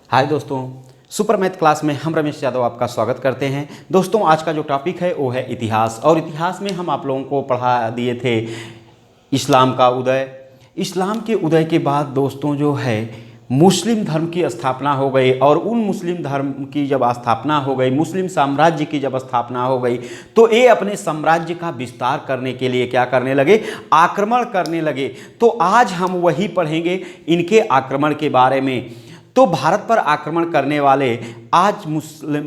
हाय दोस्तों, super math class में हम रमेश यादव आपका स्वागत करते हैं। दोस्तों, आज का जो टॉपिक है वो है इतिहास। और इतिहास में हम आप लोगों को पढ़ा दिए थे इस्लाम का उदय। इस्लाम के उदय के बाद दोस्तों जो है मुस्लिम धर्म की स्थापना हो गई। और उन मुस्लिम धर्म की जब स्थापना हो गई, मुस्लिम साम्राज्य की जब स्थापना हो गई, तो ये अपने साम्राज्य का विस्तार करने के लिए क्या करने लगे? आक्रमण करने लगे। तो आज हम वही पढ़ेंगे इनके आक्रमण के बारे में। तो भारत पर आक्रमण करने वाले आज मुस्लिम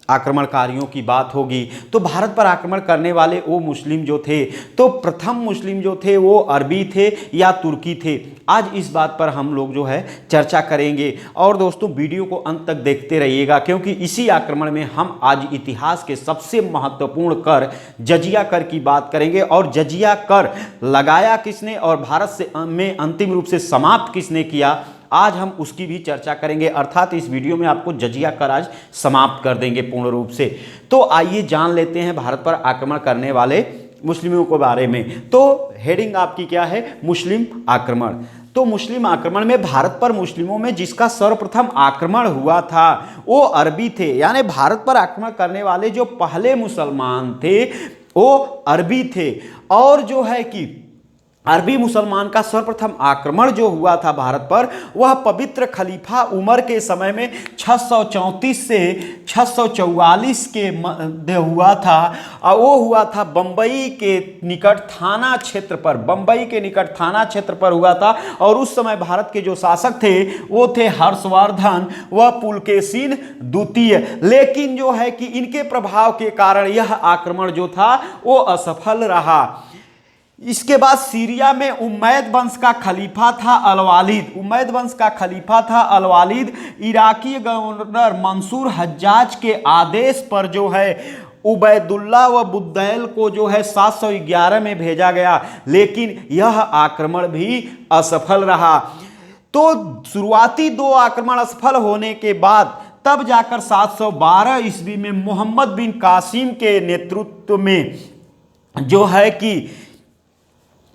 आक्रमणकारियों की बात होगी। तो भारत पर आक्रमण करने वाले वो मुस्लिम जो थे, तो प्रथम मुस्लिम जो थे वो अरबी थे या तुर्की थे। आज इस बात पर हम लोग जो है चर्चा करेंगे। और दोस्तों, वीडियो को अंत तक देखते रहिएगा, क्योंकि इसी आक्रमण में हम आज इतिहास के सबसे महत्वपूर्ण कर जजिया कर की बात करेंगे। और जजिया कर लगाया किसने और भारत में अंतिम रूप से समाप्त किसने किया, आज हम उसकी भी चर्चा करेंगे। अर्थात इस वीडियो में आपको जजिया कर आज समाप्त कर देंगे पूर्ण रूप से। तो आइए जान लेते हैं भारत पर आक्रमण करने वाले मुस्लिमों के बारे में। तो हेडिंग आपकी क्या है? मुस्लिम आक्रमण। तो मुस्लिम आक्रमण में भारत पर मुस्लिमों में जिसका सर्वप्रथम आक्रमण हुआ था वो अरबी थे। यानी भारत पर आक्रमण करने वाले जो पहले मुसलमान थे वो अरबी थे। और जो है कि अरबी मुसलमान का सर्वप्रथम आक्रमण जो हुआ था भारत पर, वह पवित्र खलीफा उमर के समय में 634 से 644 के मध्य हुआ था। और वो हुआ था बम्बई के निकट थाना क्षेत्र पर। बम्बई के निकट थाना क्षेत्र पर हुआ था। और उस समय भारत के जो शासक थे वो थे हर्षवर्धन व पुलकेशिन द्वितीय। लेकिन जो है कि इनके प्रभाव के कारण यह आक्रमण जो था वो असफल रहा। इसके बाद सीरिया में उमैद वंश का खलीफा था अलवालिद। उमैद वंश का खलीफा था अलवालिद। इराकी गवर्नर मंसूर हज्जाज के आदेश पर जो है उबैदुल्ला व बुद्दैल को जो है 711 में भेजा गया। लेकिन यह आक्रमण भी असफल रहा। तो शुरुआती दो आक्रमण असफल होने के बाद तब जाकर 712 ईस्वी में मोहम्मद बिन कासिम के नेतृत्व में जो है कि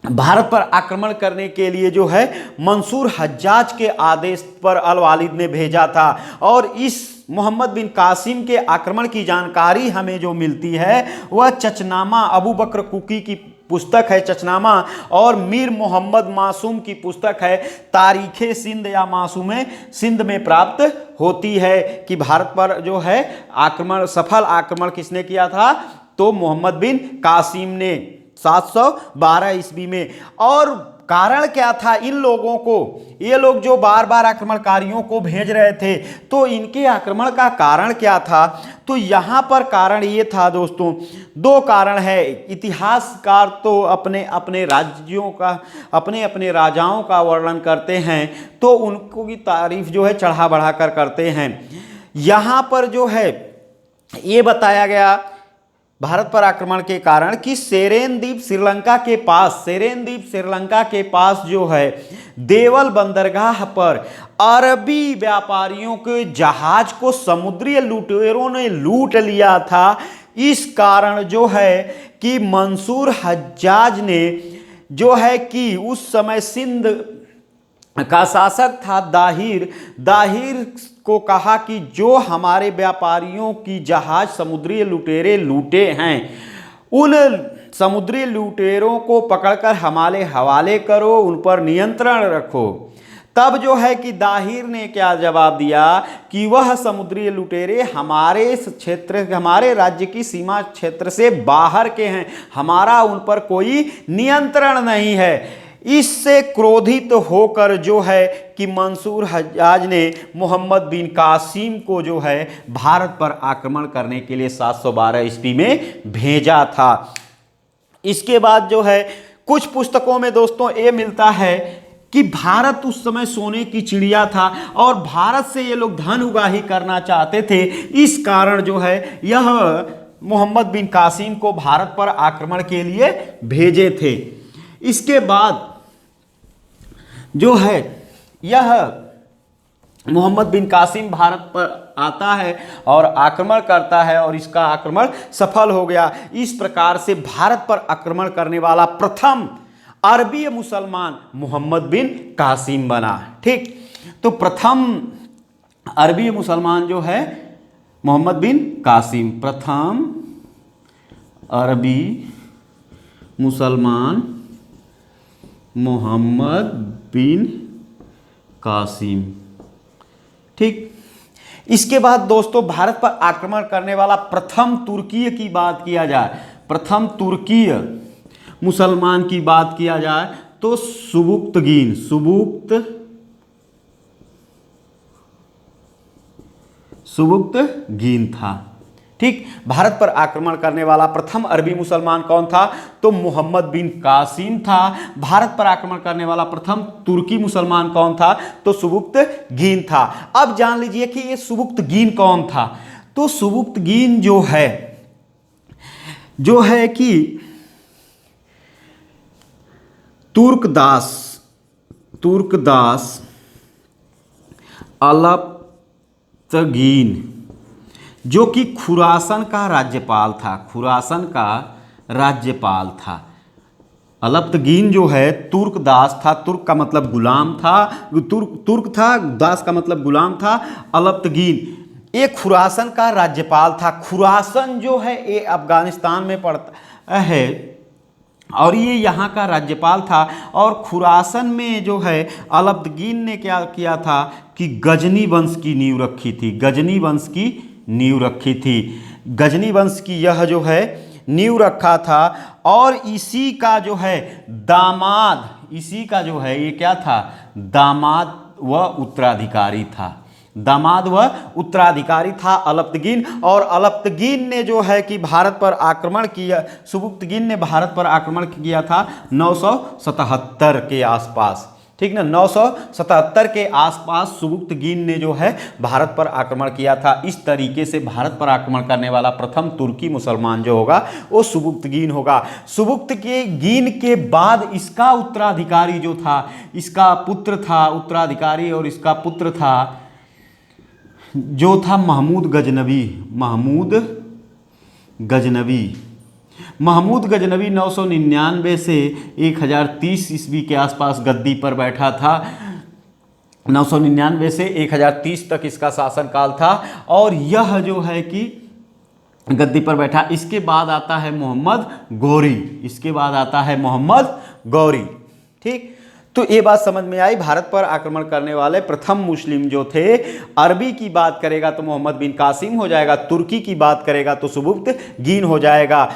भारत पर आक्रमण करने के लिए जो है मंसूर हज्जाज के आदेश पर अलवालिद ने भेजा था। और इस मोहम्मद बिन कासिम के आक्रमण की जानकारी हमें जो मिलती है वह चचनामा, अबू बकर कुकी की पुस्तक है चचनामा, और मीर मोहम्मद मासूम की पुस्तक है तारीखे सिंध या मासूमे सिंध में प्राप्त होती है कि भारत पर जो है आक्रमण, सफल आक्रमण किसने किया था? तो मोहम्मद बिन कासिम ने 712 ईस्वी में। और कारण क्या था इन लोगों को? ये लोग जो बार बार आक्रमणकारियों को भेज रहे थे, तो इनके आक्रमण का कारण क्या था? तो यहाँ पर कारण ये था दोस्तों, दो कारण है। इतिहासकार तो अपने अपने राज्यों का, अपने अपने राजाओं का वर्णन करते हैं, तो उनको की तारीफ जो है चढ़ा बढ़ा कर करते हैं। यहाँ पर जो है ये बताया गया भारत पर आक्रमण के कारण कि सेरेन द्वीप श्रीलंका के पास जो है देवल बंदरगाह पर अरबी व्यापारियों के जहाज को समुद्री लुटेरों ने लूट लिया था। इस कारण जो है कि मंसूर हज्जाज ने जो है कि उस समय सिंध का शासक था दाहिर को कहा कि जो हमारे व्यापारियों की जहाज समुद्री लुटेरे लूटे हैं, उन समुद्री लुटेरों को पकड़कर हमारे हवाले करो, उन पर नियंत्रण रखो। तब जो है कि दाहिर ने क्या जवाब दिया कि वह समुद्री लुटेरे हमारे क्षेत्र, हमारे राज्य की सीमा क्षेत्र से बाहर के हैं, हमारा उन पर कोई नियंत्रण नहीं है। इससे क्रोधित होकर जो है कि मंसूर हज्जाज ने मोहम्मद बिन कासिम को जो है भारत पर आक्रमण करने के लिए 712 ईस्वी में भेजा था। इसके बाद जो है कुछ पुस्तकों में दोस्तों ये मिलता है कि भारत उस समय सोने की चिड़िया था और भारत से ये लोग धन उगाही करना चाहते थे। इस कारण जो है यह मोहम्मद बिन कासिम को भारत पर आक्रमण के लिए भेजे थे। इसके बाद जो है यह मोहम्मद बिन कासिम भारत पर आता है और आक्रमण करता है और इसका आक्रमण सफल हो गया। इस प्रकार से भारत पर आक्रमण करने वाला प्रथम अरबी मुसलमान मोहम्मद बिन कासिम बना। ठीक, तो प्रथम अरबी मुसलमान जो है मोहम्मद बिन कासिम, प्रथम अरबी मुसलमान मोहम्मद बिन कासिम। ठीक, इसके बाद दोस्तों भारत पर आक्रमण करने वाला प्रथम तुर्कीय की बात किया जाए, प्रथम तुर्कीय मुसलमान की बात किया जाए तो सुबुक्तगीन, सुबुक्तगीन था। ठीक, भारत पर आक्रमण करने वाला प्रथम अरबी मुसलमान कौन था? तो मोहम्मद बिन कासिम था। भारत पर आक्रमण करने वाला प्रथम तुर्की मुसलमान कौन था? तो सुबुक्तगीन था। अब जान लीजिए कि ये सुबुक्तगीन कौन था। तो सुबुक्तगीन जो है कि तुर्कदास अलप्तगीन, जो कि खुरासन का राज्यपाल था, अलप्तगीन जो है तुर्कदास था, तुर्क का मतलब गुलाम था, तुर्क था, दास का मतलब गुलाम था। अलप्तगीन एक खुरासन का राज्यपाल था। खुरासन जो है ये अफगानिस्तान में पड़ता है और ये यहाँ का राज्यपाल था। और खुरासन में जो है अलप्तगीन ने क्या किया था कि गजनी वंश की नींव रखी थी, गजनी वंश की यह जो है नींव रखा था। और इसी का जो है दामाद, ये क्या था? दामाद व उत्तराधिकारी था अलप्तगीन। और अलप्तगीन ने जो है कि भारत पर आक्रमण किया, सुबुक्तगीन ने भारत पर आक्रमण किया था 977 के आसपास। ठीक ना, 977 के आसपास सुबुक्तगीन ने जो है भारत पर आक्रमण किया था। इस तरीके से भारत पर आक्रमण करने वाला प्रथम तुर्की मुसलमान जो होगा वो सुबुक्तगीन होगा। सुबुक्तगीन के बाद इसका उत्तराधिकारी जो था, इसका पुत्र था उत्तराधिकारी, और इसका पुत्र था जो था महमूद गजनवी 999 से 1030 ईस्वी के आसपास गद्दी पर बैठा था। 999 से 1030 तक इसका शासनकाल था और यह जो है कि गद्दी पर बैठा। इसके बाद आता है मोहम्मद गौरी। ठीक, तो ये बात समझ में आई। भारत पर आक्रमण करने वाले प्रथम मुस्लिम जो थे, अरबी की बात करेगा तो मोहम्मद बिन कासिम हो जाएगा, तुर्की की बात करेगा तो सुबुक्तगीन हो जाएगा।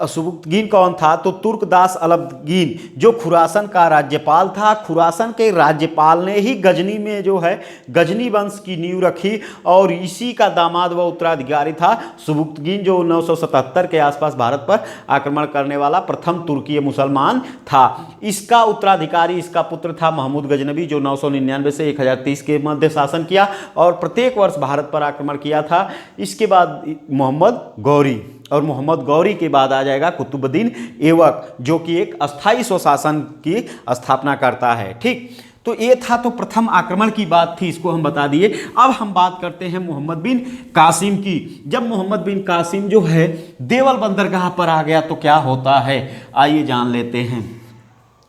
सुबुक्तगीन कौन था? तो तुर्कदास अलप्तगीन, जो खुरासन का राज्यपाल था। खुरासन के राज्यपाल ने ही गजनी में जो है गजनी वंश की नींव रखी और इसी का दामाद व उत्तराधिकारी था सुबुक्तगीन, जो 977 के आसपास भारत पर आक्रमण करने वाला प्रथम तुर्कीय मुसलमान था। इसका उत्तराधिकारी, इसका पुत्र था महमूद गजनवी, जो 999 से 1030 के मध्य शासन किया और प्रत्येक वर्ष भारत पर आक्रमण किया था। इसके बाद मोहम्मद गौरी, और मोहम्मद गौरी के बाद आ जाएगा कुतुबुद्दीन ऐबक, जो कि एक अस्थायी स्वशासन की स्थापना करता है। ठीक, तो ये था तो प्रथम आक्रमण की बात थी, इसको हम बता दिए। अब हम बात करते हैं मोहम्मद बिन कासिम की। जब मोहम्मद बिन कासिम जो है देवल बंदरगाह पर आ गया तो क्या होता है, आइए जान लेते हैं।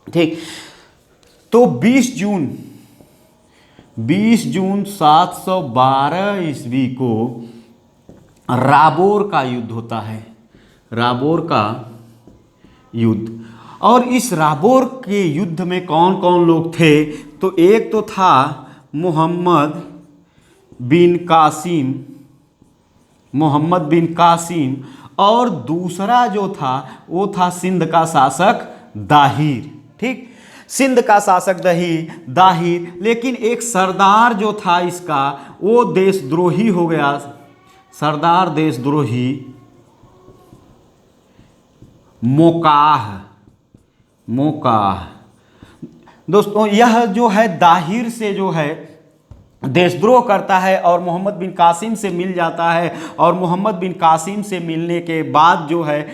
ठीक, तो 20 जून 712 ईस्वी को राबोर का युद्ध होता है, राबोर का युद्ध। और इस राबोर के युद्ध में कौन कौन लोग थे? तो एक तो था मोहम्मद बिन कासिम और दूसरा जो था वो था सिंध का शासक दाहिर। ठीक, सिंध का शासक दाहिर, लेकिन एक सरदार जो था इसका वो देशद्रोही हो गया, सरदार देशद्रोही मोकाह। दोस्तों यह जो है दाहिर से जो है देशद्रोह करता है और मोहम्मद बिन कासिम से मिल जाता है और मोहम्मद बिन कासिम से मिलने के बाद जो है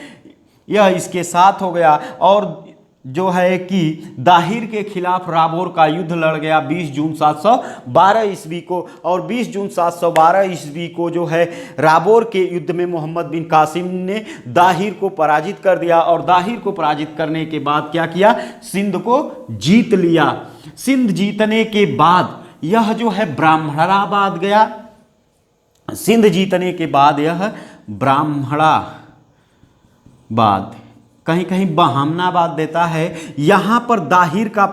यह इसके साथ हो गया और जो है कि दाहिर के खिलाफ राबोर का युद्ध लड़ गया 20 जून 712 ईस्वी को। और 20 जून 712 ईस्वी को जो है राबोर के युद्ध में मोहम्मद बिन कासिम ने दाहिर को पराजित कर दिया और दाहिर को पराजित करने के बाद क्या किया, सिंध को जीत लिया। सिंध जीतने के बाद यह जो है ब्राह्मणाबाद गया। सिंध जीतने के बाद यह ब्राह्मणाबाद, कहीं कहीं बहामनाबाद देता है। यहां पर दाहिर का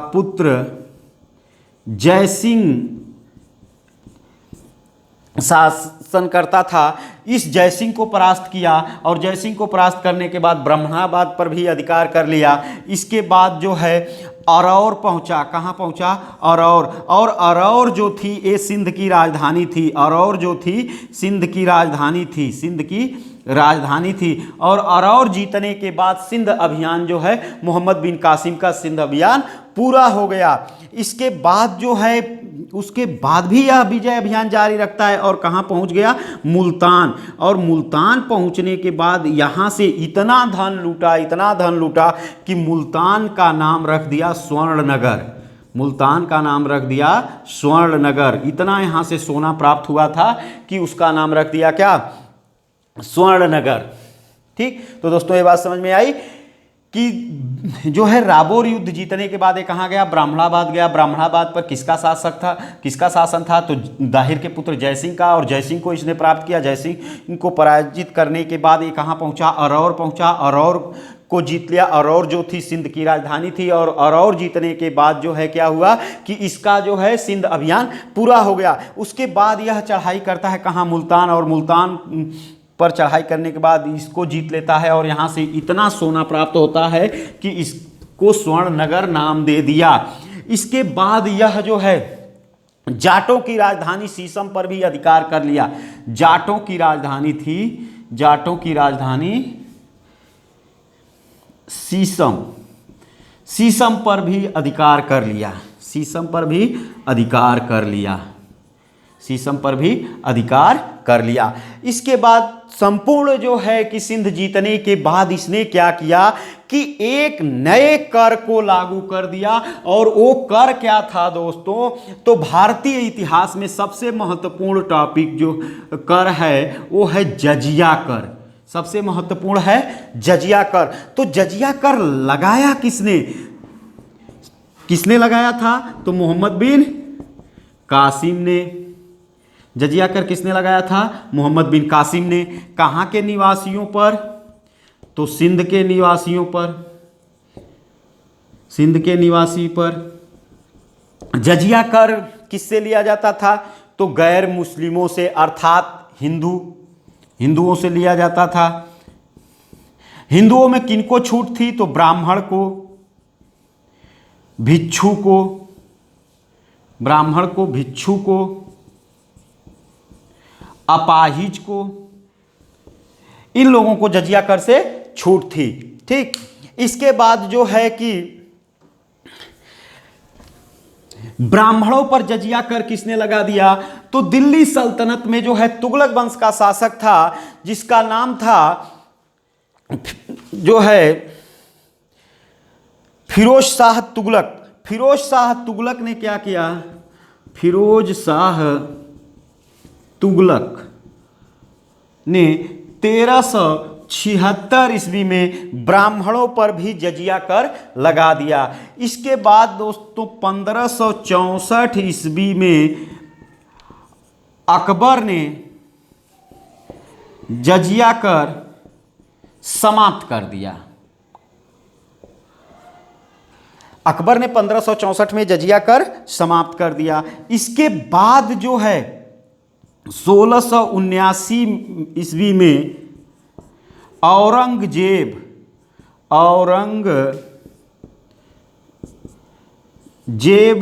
पुत्र जयसिंह शासन करता था। इस जयसिंह को परास्त किया और जयसिंह को परास्त करने के बाद ब्राह्मणाबाद पर भी अधिकार कर लिया। इसके बाद जो है अरौर पहुंचा। कहाँ पहुंचा? अरौर। और अरौर जो थी ये सिंध की राजधानी थी। अरौर जो थी सिंध की राजधानी थी, सिंध की राजधानी थी। और अरौर जीतने के बाद सिंध अभियान जो है मोहम्मद बिन कासिम का सिंध अभियान पूरा हो गया। इसके बाद जो है उसके बाद भी यह विजय अभियान जारी रखता है और कहाँ पहुंच गया? मुल्तान। और मुल्तान पहुंचने के बाद यहाँ से इतना धन लूटा कि मुल्तान का नाम रख दिया स्वर्णनगर। मुल्तान का नाम रख दिया स्वर्णनगर। इतना यहाँ से सोना प्राप्त हुआ था कि उसका नाम रख दिया क्या? स्वर्णनगर। ठीक, तो दोस्तों ये बात समझ में आई कि जो है राबोर युद्ध जीतने के बाद ये कहाँ गया? ब्राह्मणाबाद गया। ब्राह्मणाबाद पर किसका शासन था? तो दाहिर के पुत्र जयसिंह का, और जयसिंह को इसने प्राप्त किया। जयसिंह को पराजित करने के बाद ये कहाँ पहुँचा? अरौर पहुँचा। अरौर को जीत लिया। अरौर जो थी सिंध की राजधानी थी। और अरौर जीतने के बाद जो है क्या हुआ कि इसका जो है सिंध अभियान पूरा हो गया। उसके बाद यह चढ़ाई करता है कहाँ? मुल्तान। और मुल्तान पर चढ़ाई करने के बाद इसको जीत लेता है और यहाँ से इतना सोना प्राप्त होता है कि इसको स्वर्णनगर नाम दे दिया। इसके बाद यह जो है जाटों की राजधानी शीशम पर भी अधिकार कर लिया। जाटों की राजधानी थी, जाटों की राजधानी शीशम पर भी अधिकार कर लिया। शीशम पर भी अधिकार कर लिया। शीशम पर भी अधिकार कर लिया। इसके बाद संपूर्ण जो है कि सिंध जीतने के बाद इसने क्या किया कि एक नए कर को लागू कर दिया। और वो कर क्या था दोस्तों? तो भारतीय इतिहास में सबसे महत्वपूर्ण टॉपिक जो कर है वो है जजिया कर। सबसे महत्वपूर्ण है जजिया कर। तो जजिया कर लगाया किसने? किसने लगाया था? तो मोहम्मद बिन कासिम ने। जजिया कर किसने लगाया था? मोहम्मद बिन कासिम ने। कहाँ के निवासियों पर? तो सिंध के निवासियों पर। सिंध के निवासी पर। जजिया कर किससे लिया जाता था? तो गैर मुस्लिमों से, अर्थात हिंदुओं से लिया जाता था। हिंदुओं में किनको छूट थी? तो ब्राह्मण को, भिक्षु को, ब्राह्मण को, भिक्षु को, अपाहिज को, इन लोगों को जजिया कर से छूट थी। ठीक, इसके बाद जो है कि ब्राह्मणों पर जजिया कर किसने लगा दिया? तो दिल्ली सल्तनत में जो है तुगलक वंश का शासक था जिसका नाम था जो है फिरोज शाह तुगलक। फिरोज शाह तुगलक ने क्या किया? फिरोज शाह तुगलक ने 1376 ईस्वी में ब्राह्मणों पर भी जजिया कर लगा दिया। इसके बाद दोस्तों 1564 ईस्वी में अकबर ने जजिया कर समाप्त कर दिया। अकबर ने 1564 में जजिया कर समाप्त कर दिया। इसके बाद जो है 1679 ईस्वी में औरंगजेब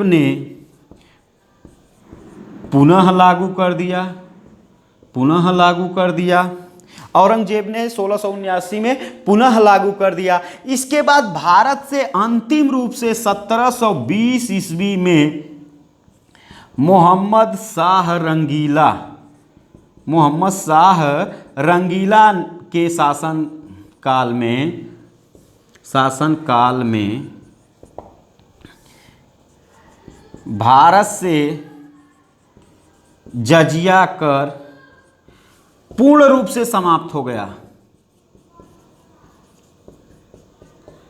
ने पुनः लागू कर दिया। औरंगजेब ने 1679 में पुनः लागू कर दिया। इसके बाद भारत से अंतिम रूप से 1720 ईस्वी में मोहम्मद शाह रंगीला के शासन काल में भारत से जजिया कर पूर्ण रूप से समाप्त हो गया।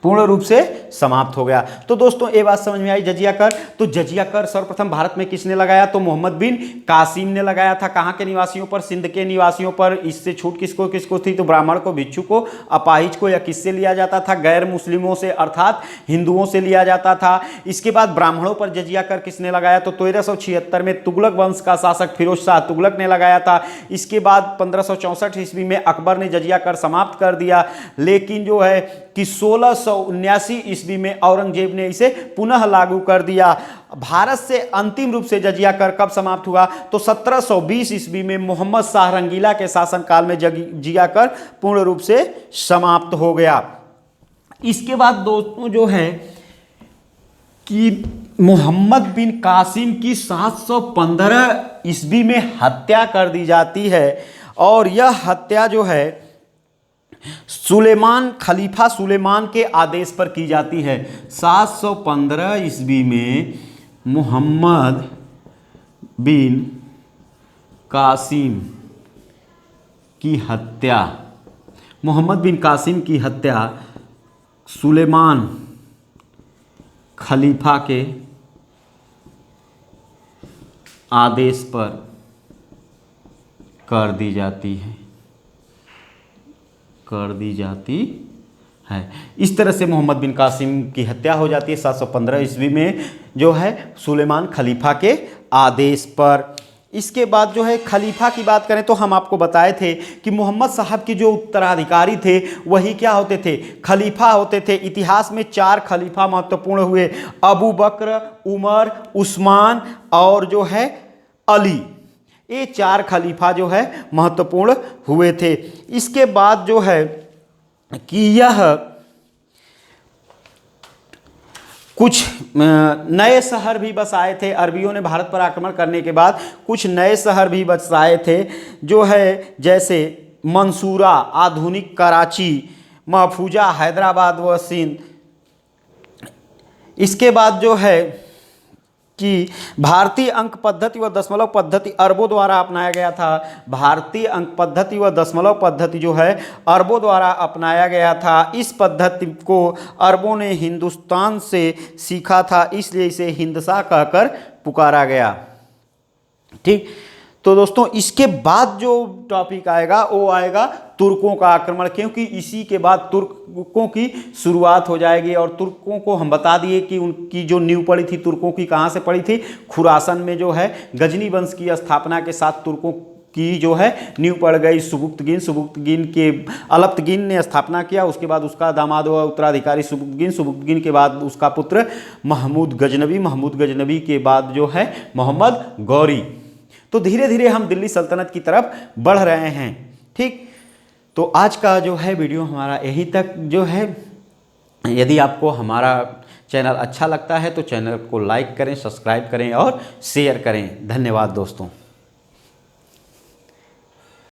पूर्ण रूप से समाप्त हो गया। तो दोस्तों ये बात समझ में आई जजिया कर। तो जजिया कर सर्वप्रथम भारत में किसने लगाया? तो मोहम्मद बिन कासिम ने लगाया था। कहाँ के निवासियों पर? सिंध के निवासियों पर। इससे छूट किसको किसको थी? तो ब्राह्मण को, भिक्षु को, अपाहिज को। या किससे लिया जाता था? गैर मुस्लिमों से अर्थात हिंदुओं से लिया जाता था। इसके बाद ब्राह्मणों पर जजिया कर किसने लगाया? तो 1376 में तुगलक वंश का शासक फिरोज शाह तुगलक ने लगाया था। इसके बाद 1564 ईस्वी में अकबर ने जजिया कर समाप्त कर दिया। लेकिन जो है कि 1679 ईस्वी में औरंगजेब ने इसे पुनः लागू कर दिया। भारत से अंतिम रूप से जजिया कर कब समाप्त हुआ? तो 1720 ईस्वी में मोहम्मद शाह रंगीला के शासनकाल में जजिया कर पूर्ण रूप से समाप्त हो गया। इसके बाद दोस्तों जो है कि मोहम्मद बिन कासिम की 715 ईस्वी में हत्या कर दी जाती है और यह हत्या जो है सुलेमान, खलीफा सुलेमान के आदेश पर की जाती है। 715 ईस्वी में मोहम्मद बिन कासिम की हत्या, मोहम्मद बिन कासिम की हत्या सुलेमान खलीफा के आदेश पर कर दी जाती है। इस तरह से मोहम्मद बिन कासिम की हत्या हो जाती है 715 ईस्वी में जो है सुलेमान खलीफा के आदेश पर। इसके बाद जो है खलीफा की बात करें तो हम आपको बताए थे कि मोहम्मद साहब के जो उत्तराधिकारी थे वही क्या होते थे? खलीफा होते थे। इतिहास में 4 खलीफा महत्वपूर्ण हुए, अबू बकर, उमर, उस्मान और जो है अली। ये 4 खलीफा जो है महत्वपूर्ण हुए थे। इसके बाद जो है कि यह कुछ नए शहर भी बसाए थे। अरबियों ने भारत पर आक्रमण करने के बाद कुछ नए शहर भी बसाए थे जो है जैसे मंसूरा, आधुनिक कराची, महफूजा, हैदराबाद व सिंध। इसके बाद जो है कि भारतीय अंक पद्धति व दशमलव पद्धति अरबों द्वारा अपनाया गया था। भारतीय अंक पद्धति व दशमलव पद्धति जो है अरबों द्वारा अपनाया गया था। इस पद्धति को अरबों ने हिंदुस्तान से सीखा था, इसलिए इसे हिंदसा कहकर पुकारा गया। ठीक, तो दोस्तों इसके बाद जो टॉपिक आएगा वो आएगा तुर्कों का आक्रमण, क्योंकि इसी के बाद तुर्कों की शुरुआत हो जाएगी। और तुर्कों को हम बता दिए कि उनकी जो नींव पड़ी थी तुर्कों की कहाँ से पड़ी थी? खुरासन में जो है गजनी वंश की स्थापना के साथ तुर्कों की जो है नींव पड़ गई। सुबुक्तगिन के अलप्तगिन ने स्थापना किया। उसके बाद उसका दामाद व उत्तराधिकारी सुबुक्तगिन के बाद उसका पुत्र महमूद गजनवी के बाद जो है मोहम्मद गौरी। तो धीरे धीरे हम दिल्ली सल्तनत की तरफ बढ़ रहे हैं। ठीक, तो आज का जो है वीडियो हमारा यहीं तक जो है। यदि आपको हमारा चैनल अच्छा लगता है तो चैनल को लाइक करें, सब्सक्राइब करें और शेयर करें। धन्यवाद दोस्तों।